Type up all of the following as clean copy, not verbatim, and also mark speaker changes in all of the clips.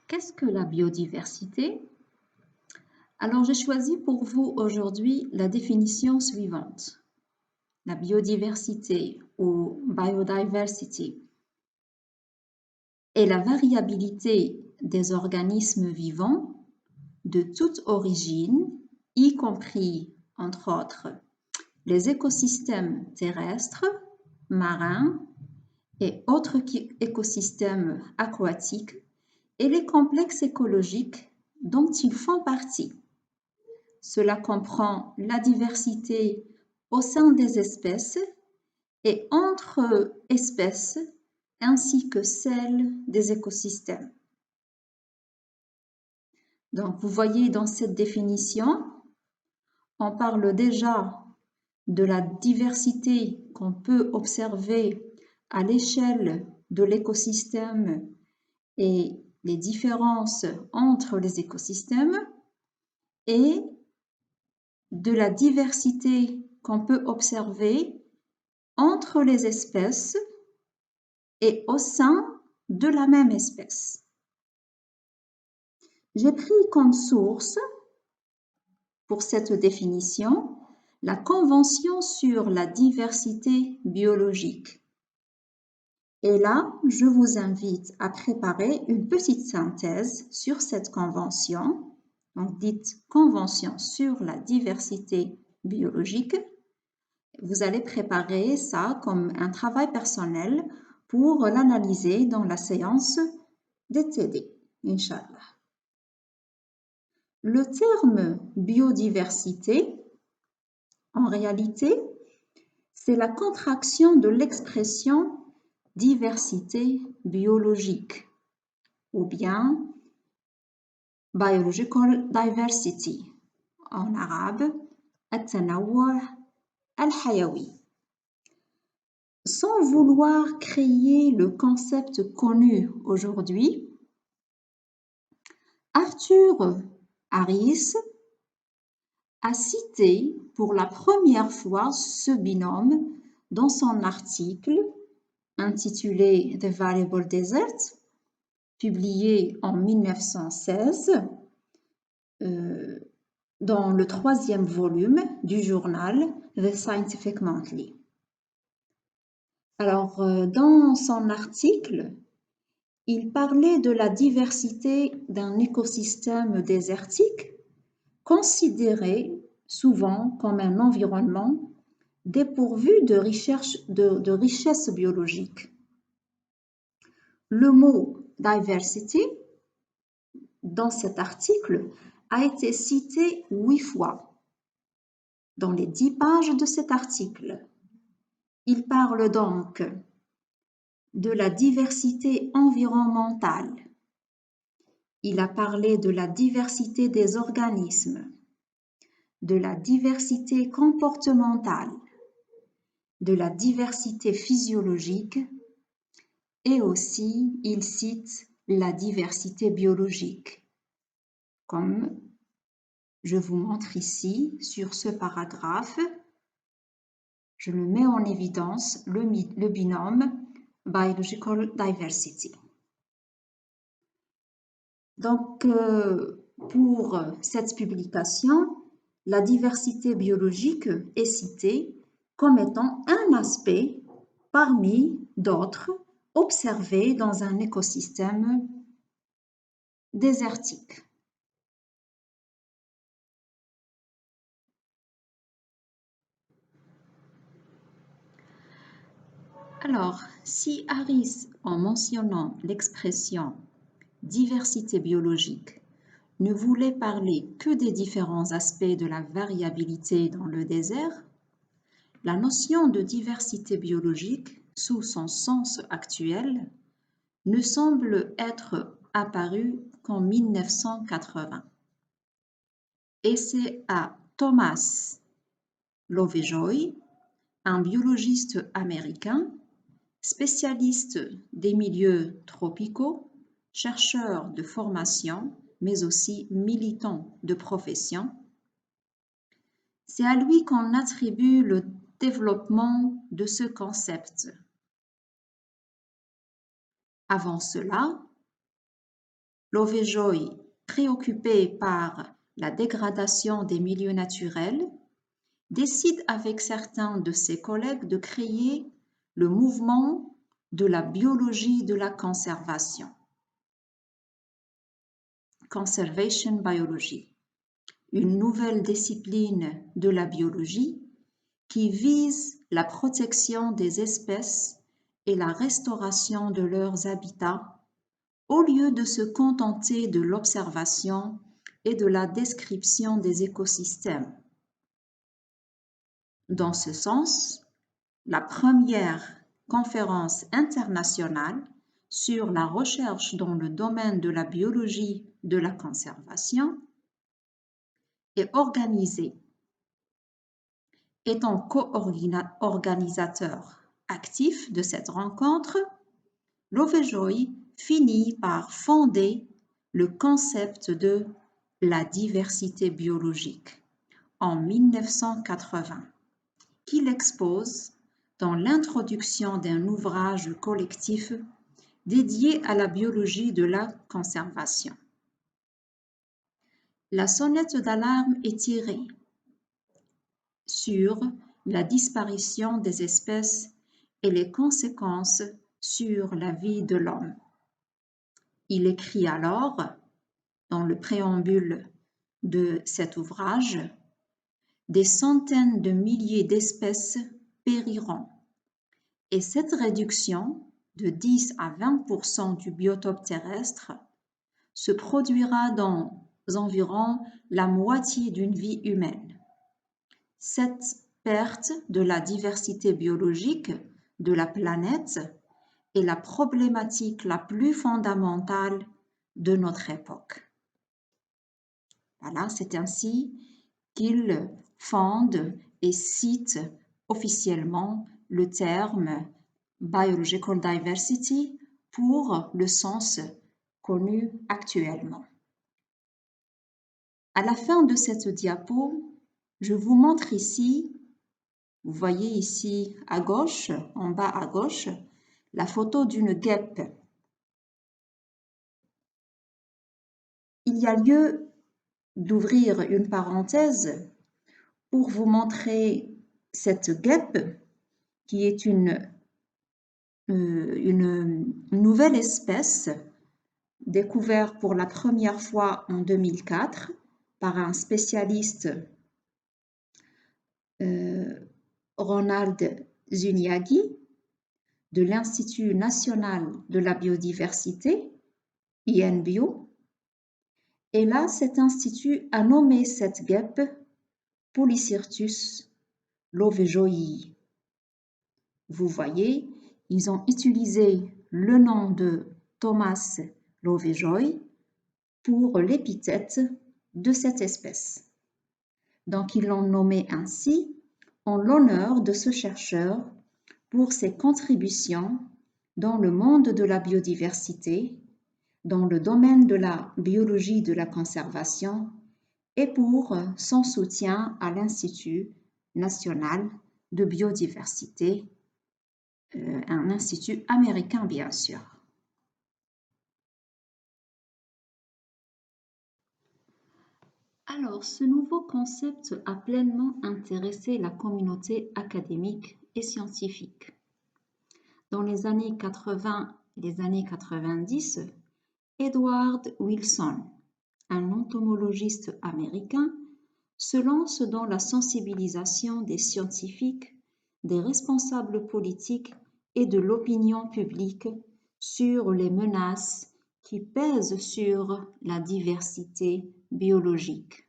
Speaker 1: Qu'est-ce que la biodiversité? Alors, j'ai choisi pour vous aujourd'hui la définition suivante. La biodiversité ou biodiversity est la variabilité des organismes vivants de toute origine, y compris, entre autres, les écosystèmes terrestres, marins et autres écosystèmes aquatiques et les complexes écologiques dont ils font partie. Cela comprend la diversité au sein des espèces et entre espèces, ainsi que celle des écosystèmes. Donc, vous voyez dans cette définition, on parle déjà de la diversité qu'on peut observer à l'échelle de l'écosystème et les différences entre les écosystèmes et de la diversité qu'on peut observer entre les espèces et au sein de la même espèce. J'ai pris comme source pour cette définition la Convention sur la diversité biologique. Et là, je vous invite à préparer une petite synthèse sur cette convention, donc dite Convention sur la diversité biologique. Vous allez préparer ça comme un travail personnel pour l'analyser dans la séance DTD, Inch'Allah. Le terme biodiversité, en réalité, c'est la contraction de l'expression diversité biologique ou bien biological diversity en arabe, التنوع الحيوي. Sans vouloir créer le concept connu aujourd'hui, Arthur Harris a cité pour la première fois ce binôme dans son article intitulé The Variable Desert, publié en 1916 dans le 3e volume du journal The Scientific Monthly. Alors, dans son article, il parlait de la diversité d'un écosystème désertique considéré souvent comme un environnement dépourvu de richesse biologique. Le mot diversity dans cet article a été cité 8 fois dans les 10 pages de cet article. Il parle donc de la diversité environnementale. Il a parlé de la diversité des organismes, de la diversité comportementale, de la diversité physiologique et aussi il cite la diversité biologique, comme je vous montre ici sur ce paragraphe. Je le mets en évidence, le binôme Biological Diversity. Donc, pour cette publication, la diversité biologique est citée comme étant un aspect parmi d'autres observés dans un écosystème désertique. Alors, si Harris, en mentionnant l'expression diversité biologique, ne voulait parler que des différents aspects de la variabilité dans le désert, la notion de diversité biologique, sous son sens actuel, ne semble être apparue qu'en 1980. Et c'est à Thomas Lovejoy, un biologiste américain, spécialiste des milieux tropicaux, chercheur de formation, mais aussi militant de profession. C'est à lui qu'on attribue le développement de ce concept. Avant cela, Lovejoy, préoccupé par la dégradation des milieux naturels, décide avec certains de ses collègues de créer le mouvement de la biologie de la conservation, Conservation Biology, une nouvelle discipline de la biologie qui vise la protection des espèces et la restauration de leurs habitats au lieu de se contenter de l'observation et de la description des écosystèmes. Dans ce sens, la première conférence internationale sur la recherche dans le domaine de la biologie de la conservation est organisée. Étant co-organisateur actif de cette rencontre, Lovejoy finit par fonder le concept de la diversité biologique en 1980, qu'il expose dans l'introduction d'un ouvrage collectif dédié à la biologie de la conservation. La sonnette d'alarme est tirée sur la disparition des espèces et les conséquences sur la vie de l'homme. Il écrit alors, dans le préambule de cet ouvrage, des centaines de milliers d'espèces périront et cette réduction de 10 à 20% du biotope terrestre se produira dans environ la moitié d'une vie humaine. Cette perte de la diversité biologique de la planète est la problématique la plus fondamentale de notre époque. Voilà, c'est ainsi qu'il fonde et cite officiellement le terme Biological Diversity pour le sens connu actuellement. À la fin de cette diapo, je vous montre ici, vous voyez ici à gauche, en bas à gauche, la photo d'une guêpe. Il y a lieu d'ouvrir une parenthèse pour vous montrer cette guêpe qui est une nouvelle espèce découverte pour la première fois en 2004 par un spécialiste Ronald Zuniaghi de l'Institut national de la biodiversité, INBio. Et là, cet institut a nommé cette guêpe Polycyrtus lovejoyii. Vous voyez, ils ont utilisé le nom de Thomas Lovejoy pour l'épithète de cette espèce. Donc, ils l'ont nommé ainsi en l'honneur de ce chercheur pour ses contributions dans le monde de la biodiversité, dans le domaine de la biologie de la conservation et pour son soutien à l'Institut national de biodiversité, un institut américain bien sûr. Alors, ce nouveau concept a pleinement intéressé la communauté académique et scientifique. Dans les années 80 et les années 90, Edward Wilson, un entomologiste américain, se lance dans la sensibilisation des scientifiques, des responsables politiques et de l'opinion publique sur les menaces qui pèsent sur la diversité biologique.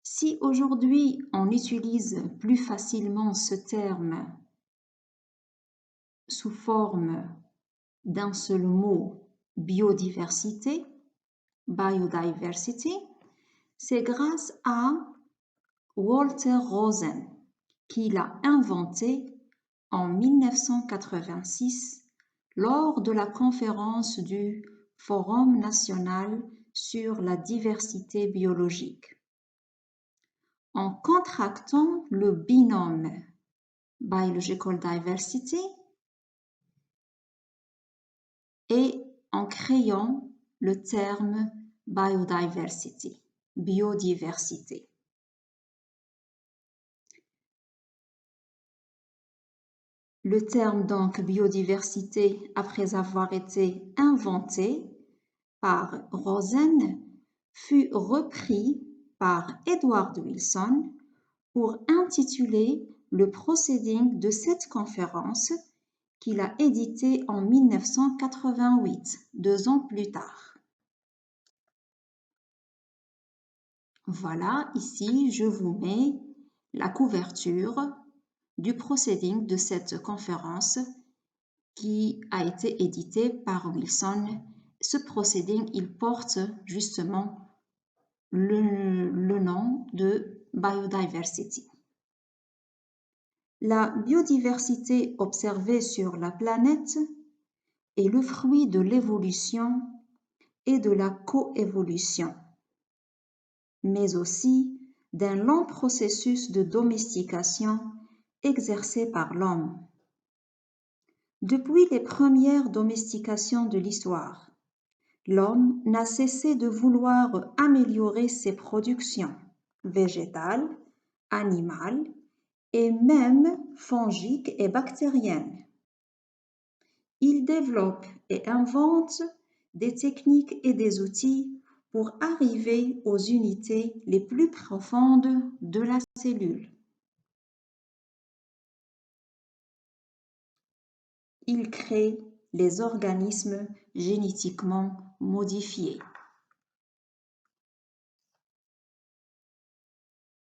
Speaker 1: Si aujourd'hui on utilise plus facilement ce terme sous forme d'un seul mot, biodiversité, biodiversity, c'est grâce à Walter Rosen qui l'a inventé en 1986 lors de la conférence du Forum national sur la diversité biologique. En contractant le binôme Biological Diversity et en en créant le terme biodiversity, biodiversité. Le terme donc biodiversité, après avoir été inventé par Rosen, fut repris par Edward Wilson pour intituler le proceeding de cette conférence qu'il a édité en 1988, 2 ans plus tard. Voilà, ici, je vous mets la couverture du proceeding de cette conférence qui a été édité par Wilson. Ce proceeding, il porte justement le nom de Biodiversity. La biodiversité observée sur la planète est le fruit de l'évolution et de la coévolution, mais aussi d'un long processus de domestication exercé par l'homme. Depuis les premières domestications de l'histoire, l'homme n'a cessé de vouloir améliorer ses productions végétales, animales et même fongiques et bactériennes. Il développe et invente des techniques et des outils pour arriver aux unités les plus profondes de la cellule. Il crée les organismes génétiquement modifiés.